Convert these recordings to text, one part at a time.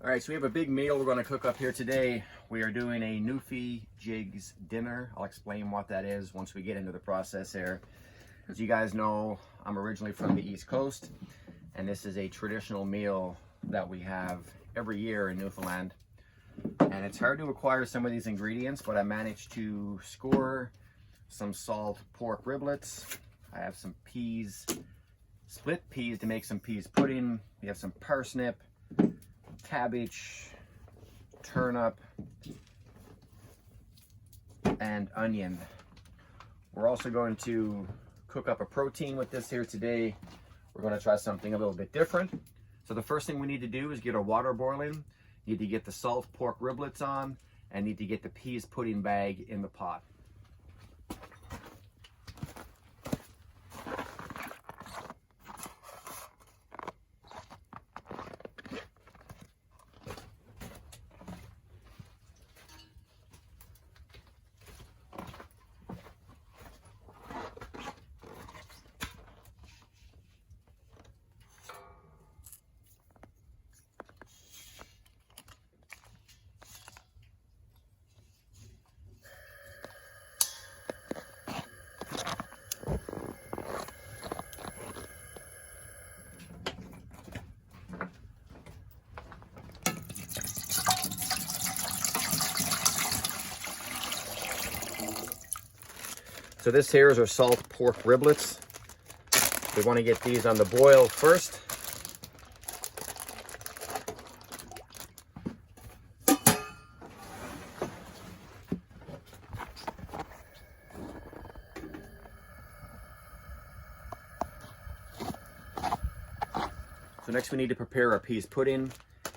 All right, so we have a big meal we're going to cook up here today. We are doing a Newfie Jigs dinner. I'll explain what that is once we get into the process here. As you guys know, I'm originally from the East Coast, and this is a traditional meal that we have every year in Newfoundland. And it's hard to acquire some of these ingredients, but I managed to score some salt pork riblets. I have some peas, split peas to make some peas pudding. We have some parsnip, cabbage, turnip, and onion. We're also going to cook up a protein with this here today. We're going to try something a little bit different. So the first thing we need to do is get our water boiling. Need to get the salt pork riblets on, and need to get the peas pudding bag in the pot. So this here is our salt pork riblets. We want to get these on the boil first. So next we need to prepare our peas pudding.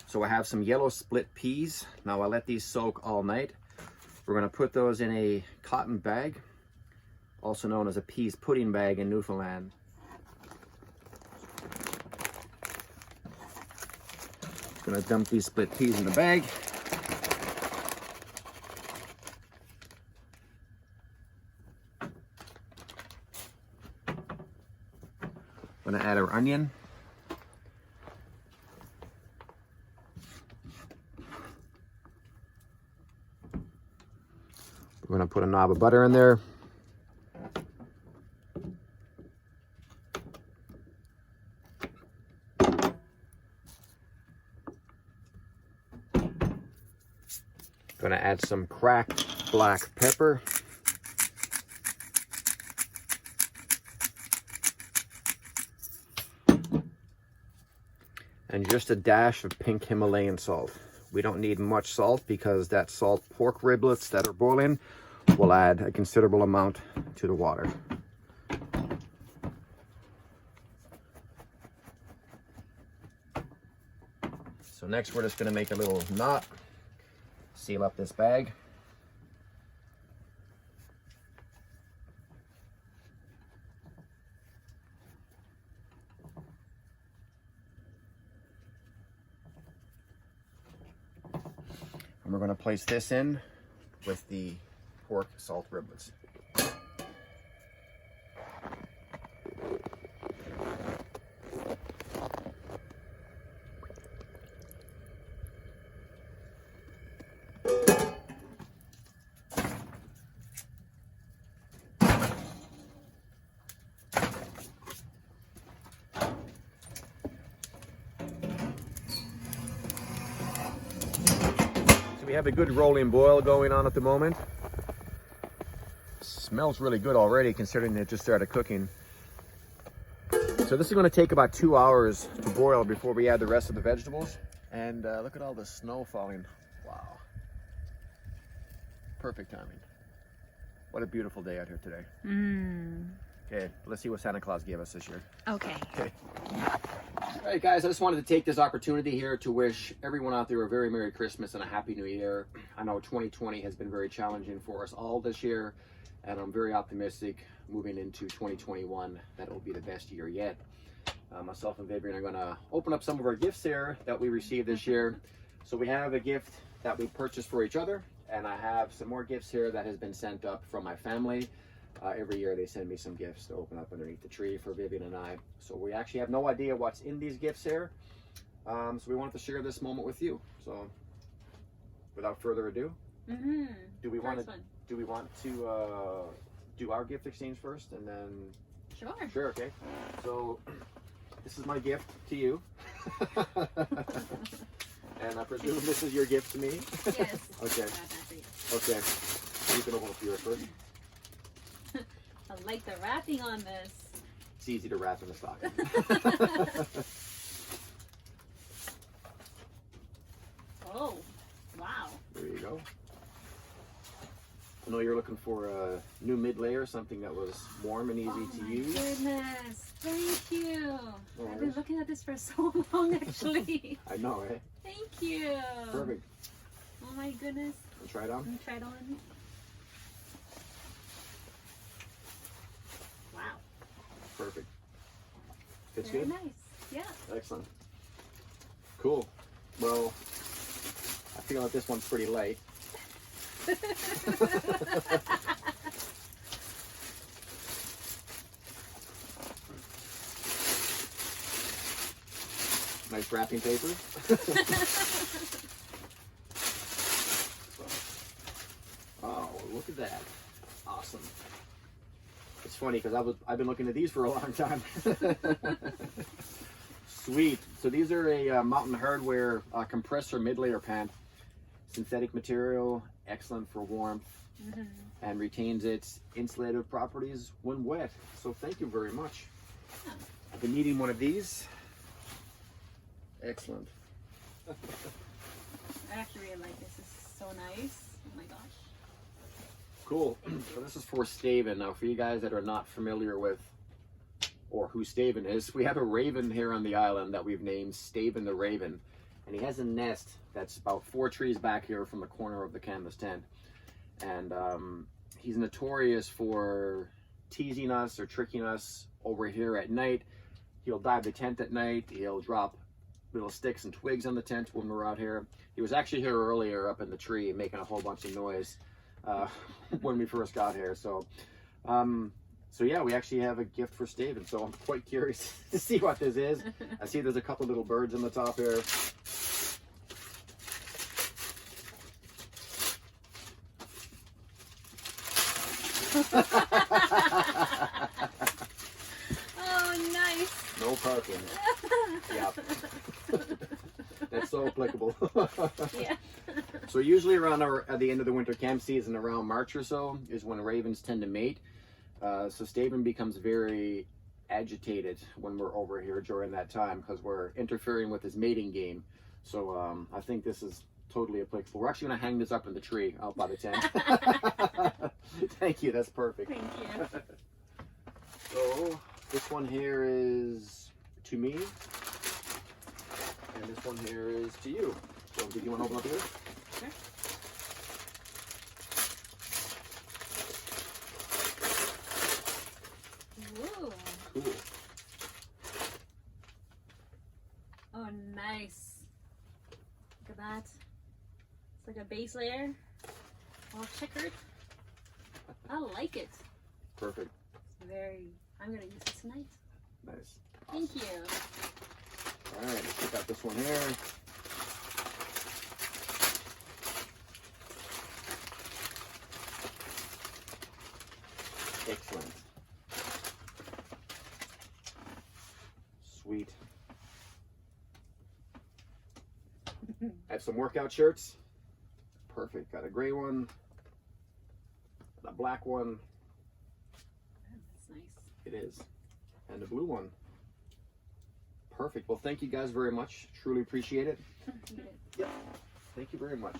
So I have some yellow split peas. Now I let these soak all night. We're going to put those in a cotton bag, also known as a peas pudding bag in Newfoundland. Gonna dump these split peas in the bag. Gonna add our onion. We're gonna put a knob of butter in there. Gonna add some cracked black pepper. And just a dash of pink Himalayan salt. We don't need much salt because that salt pork riblets that are boiling will add a considerable amount to the water. So next we're just gonna make a little knot. Seal up this bag. And we're going to place this in with the pork salt riblets. We have a good rolling boil going on at the moment. Smells really good already considering it just started cooking. So this is going to take about 2 hours to boil before we add the rest of the vegetables. And look at all the snow falling. Wow. Perfect timing. What a beautiful day out here today. Okay, let's see what Santa Claus gave us this year. Okay. All right, guys, I just wanted to take this opportunity here to wish everyone out there a very Merry Christmas and a Happy New Year. I know 2020 has been very challenging for us all this year, and I'm very optimistic moving into 2021 that it will be the best year yet. Myself and Vivian are going to open up some of our gifts here that we received this year. So we have a gift that we purchased for each other, and I have some more gifts here that has been sent up from my family. Every year they send me some gifts to open up underneath the tree for Vivian and I. So we actually have no idea what's in these gifts here, So we wanted to share this moment with you. So without further ado, do we want to do our gift exchange first and then? Sure. Sure, okay. So this is my gift to you. And I presume this is your gift to me? Yes. Okay. Okay. You can open up yours first. I like the wrapping on this. It's easy to wrap in the stocking. Oh, wow. There you go. I know you're looking for a new mid layer, something that was warm and easy to use. Oh my goodness. Thank you. No I've been worries. looking at this for so long, actually. I know, eh? Thank you. Perfect. Oh my goodness. Wanna try it on? Let me try it on. Wow. Perfect. Fits Very good? nice. Yeah. Excellent. Cool. Well, I feel like this one's pretty light. Nice wrapping paper. Oh, look at that. Awesome. It's funny because I've been looking at these for a long time. Sweet. So these are a Mountain Hardware compressor mid-layer pan. Synthetic material, excellent for warmth, and retains its insulative properties when wet. So thank you very much. Yeah. I've been needing one of these. Excellent. I actually really like this. It's so nice. Oh my gosh. Cool. So this is for Staven. Now, for you guys that are not familiar with or who Staven is, we have a raven here on the island that we've named Staven the Raven. And he has a nest that's about 4 trees back here from the corner of the canvas tent. And he's notorious for teasing us or tricking us over here at night. He'll dive the tent at night. He'll drop little sticks and twigs on the tent when we're out here. He was actually here earlier up in the tree making a whole bunch of noise when we first got here. So yeah, we actually have a gift for Staven. So I'm quite curious to see what this is. I see there's a couple little birds on the top here. Oh, nice. No parking. Yeah. That's so applicable. Yeah. So usually around at the end of the winter camp season, around March or so, is when ravens tend to mate. So Staven becomes very agitated when we're over here during that time because we're interfering with his mating game. So I think this is totally applicable. We're actually going to hang this up in the tree out by the tent. Thank you. That's perfect. Thank you. So this one here is to me, and this one here is to you. So did you want to open up yours? Sure. Whoa. Cool. Oh, nice. Look at that. It's like a base layer, all checkered. I like it. Perfect. It's very. I'm gonna use it tonight. Nice. Thank you. All right, let's check out this one here. Excellent. Sweet. I have some workout shirts. Perfect. Got a gray one, a black one. That's nice. It is. And a blue one. Perfect. Well, thank you guys very much. Truly appreciate it. Yep. Thank you very much.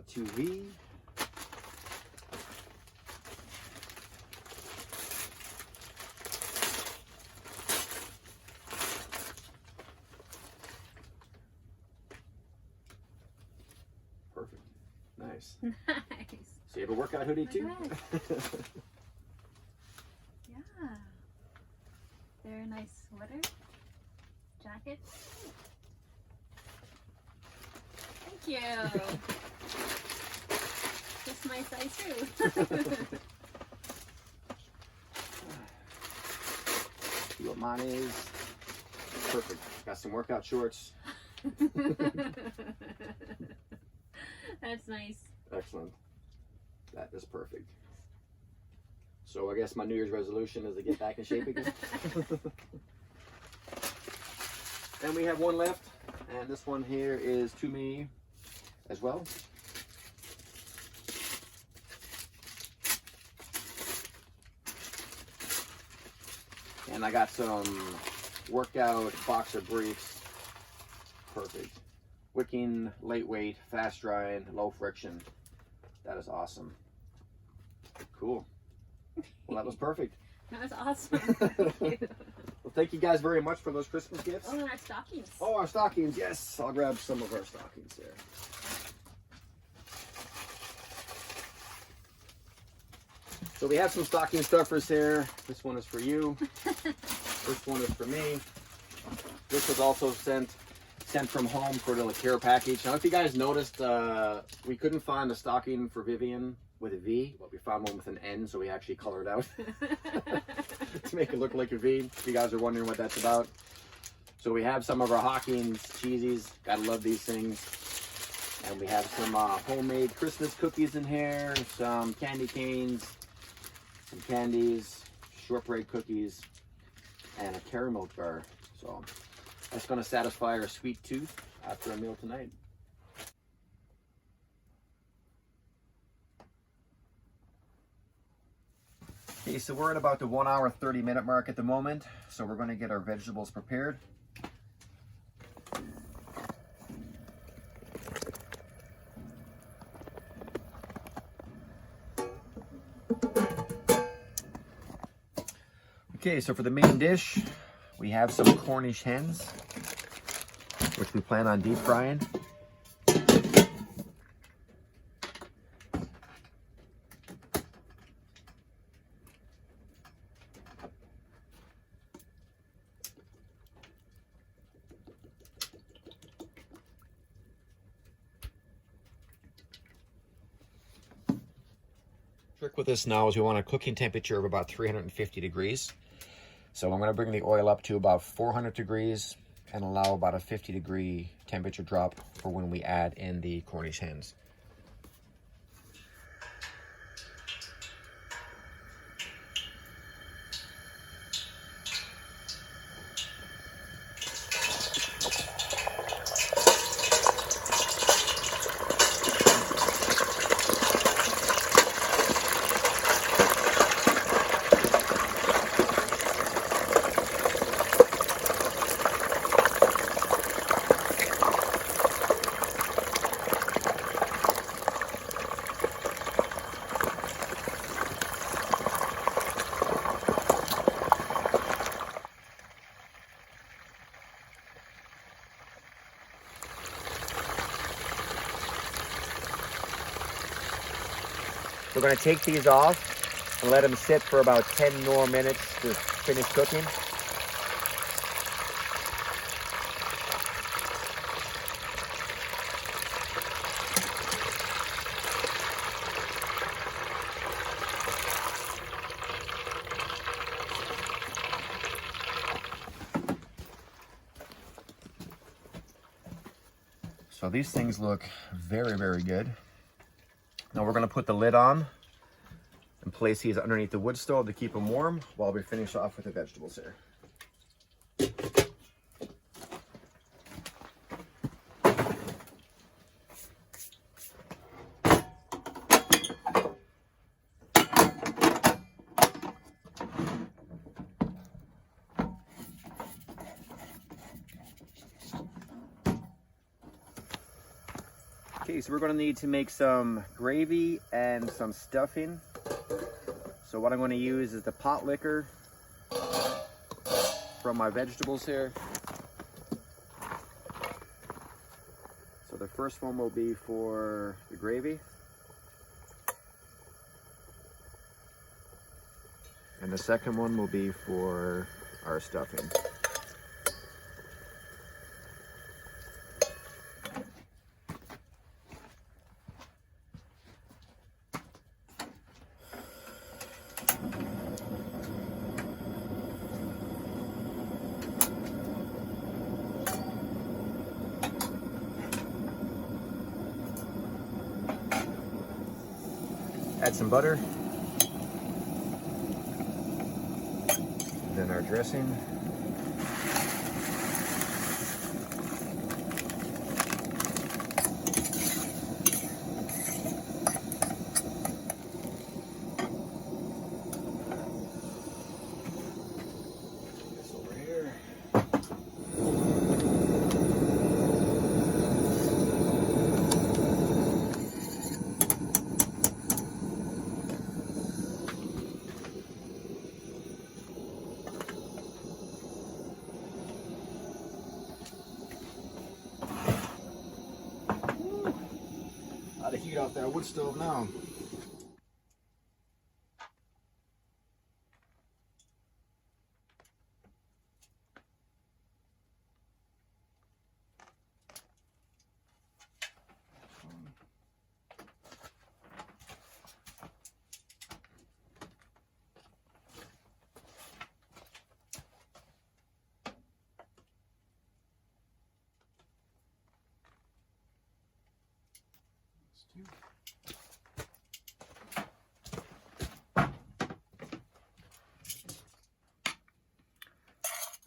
To V. Perfect. Nice. Nice. So you have a workout hoodie too? Yeah. Very nice sweater. Jacket. Thank you. just my size too. See what mine is. Perfect. Got some workout shorts. That's nice. Excellent. That is perfect. So I guess my New Year's resolution is to get back in shape again. And we have one left, and this one here is to me as well. And I got some workout boxer briefs. Perfect. Wicking, lightweight, fast drying, low friction. That is awesome. Cool. Well, that was perfect. That was awesome. Thank you. Well, thank you guys very much for those Christmas gifts. Oh, and our stockings. Oh, our stockings. Yes, I'll grab some of our stockings here. So we have some stocking stuffers here. This one is for you. This one is for me. This was also sent from home for the care package. Now, if you guys noticed, we couldn't find a stocking for Vivian with a V, but we found one with an N, so we actually colored out to make it look like a V. If you guys are wondering what that's about. So we have some of our Hawkins cheesies. Gotta love these things. And we have some homemade Christmas cookies in here, some candy canes, some candies, shortbread cookies, and a caramel bar. So that's going to satisfy our sweet tooth after a meal tonight. Okay, so we're at about the 1 hour 30-minute mark at the moment. So we're going to get our vegetables prepared. Okay, so for the main dish, we have some Cornish hens, which we plan on deep frying. Trick with this now is we want a cooking temperature of about 350 degrees. So I'm going to bring the oil up to about 400 degrees and allow about a 50-degree temperature drop for when we add in the Cornish hens. We're going to take these off and let them sit for about 10 more minutes to finish cooking. So these things look very, very good. Now we're going to put the lid on and place these underneath the wood stove to keep them warm while we finish off with the vegetables here. Okay, so we're going to need to make some gravy and some stuffing. So what I'm going to use is the pot liquor from my vegetables here. So the first one will be for the gravy. And the second one will be for our stuffing. add some butter. Then our dressing. This over here. Out of heat off that wood stove now.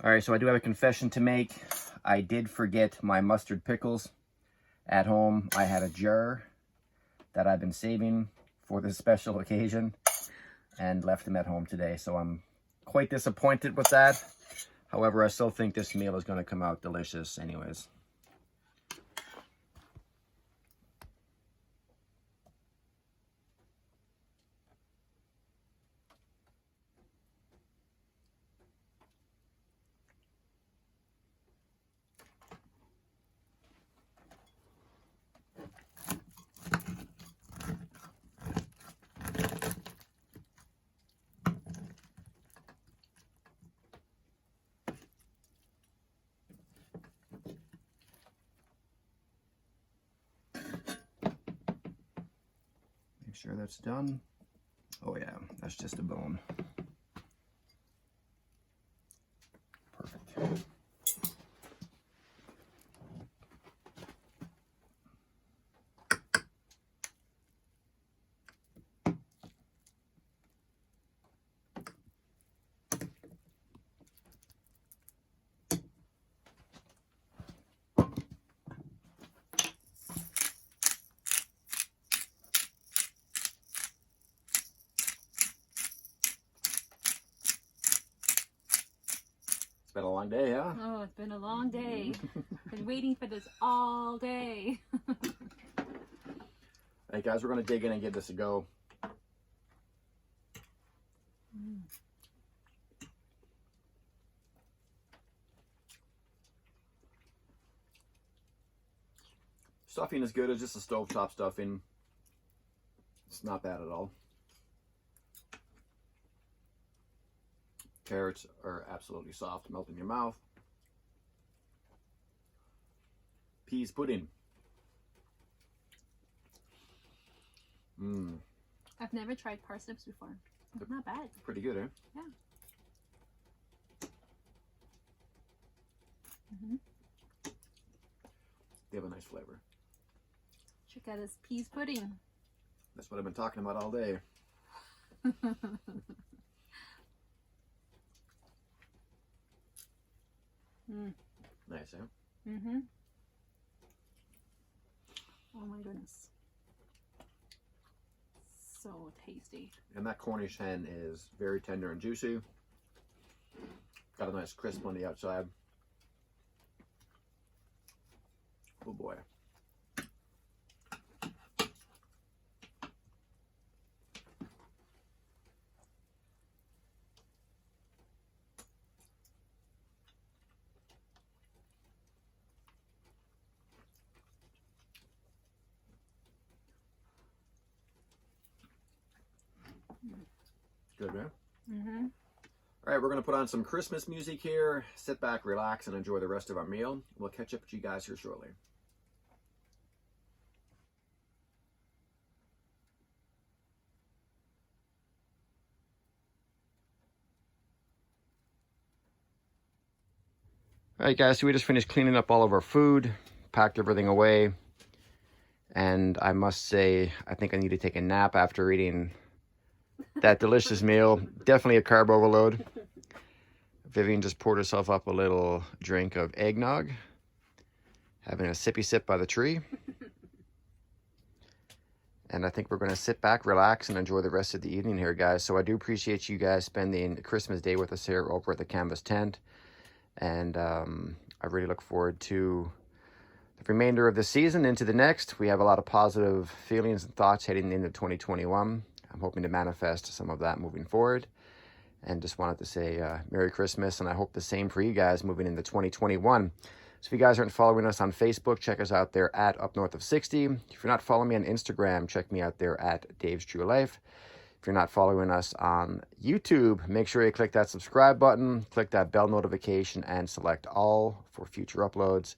All right, so I do have a confession to make. I did forget my mustard pickles at home. I had a jar that I've been saving for this special occasion and left them at home today. So I'm quite disappointed with that. However, I still think this meal is going to come out delicious anyways. Make sure that's done. Oh yeah, that's just a bone. Perfect. It's been a long day, huh? Oh, it's been a long day. Been waiting for this all day. Hey guys, we're gonna dig in and give this a go. Stuffing is good. It's just a stovetop stuffing. It's not bad at all. Carrots are absolutely soft, melt in your mouth. Peas pudding. Mmm. I've never tried parsnips before. It's not bad. Pretty good, eh? Yeah. Mm-hmm. They have a nice flavor. Check out this peas pudding. That's what I've been talking about all day. Nice, eh? Mm-hmm. Oh my goodness. So tasty. And that Cornish hen is very tender and juicy. Got a nice crisp on the outside. Oh boy. Good, man. Mm-hmm. All right, we're going to put on some Christmas music here. Sit back, relax, and enjoy the rest of our meal. We'll catch up with you guys here shortly. All right, guys, so we just finished cleaning up all of our food, packed everything away, And I must say, I think I need to take a nap after eating that delicious meal. Definitely a carb overload. Vivian just poured herself up a little drink of eggnog. Having a sippy sip by the tree. And I think we're going to sit back, relax, and enjoy the rest of the evening here, guys. So I do appreciate you guys spending Christmas Day with us here over at the Canvas Tent. And I really look forward to the remainder of the season into the next. We have a lot of positive feelings and thoughts heading into 2021. I'm hoping to manifest some of that moving forward. And just wanted to say Merry Christmas, and I hope the same for you guys moving into 2021. So if you guys aren't following us on Facebook, check us out there at Up North of 60. If you're not following me on Instagram, check me out there at Dave's True Life. If you're not following us on YouTube, make sure you click that subscribe button, click that bell notification, and select all for future uploads.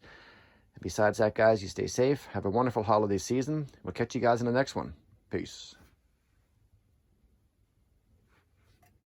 And besides that, guys, you stay safe. Have a wonderful holiday season. We'll catch you guys in the next one. Peace.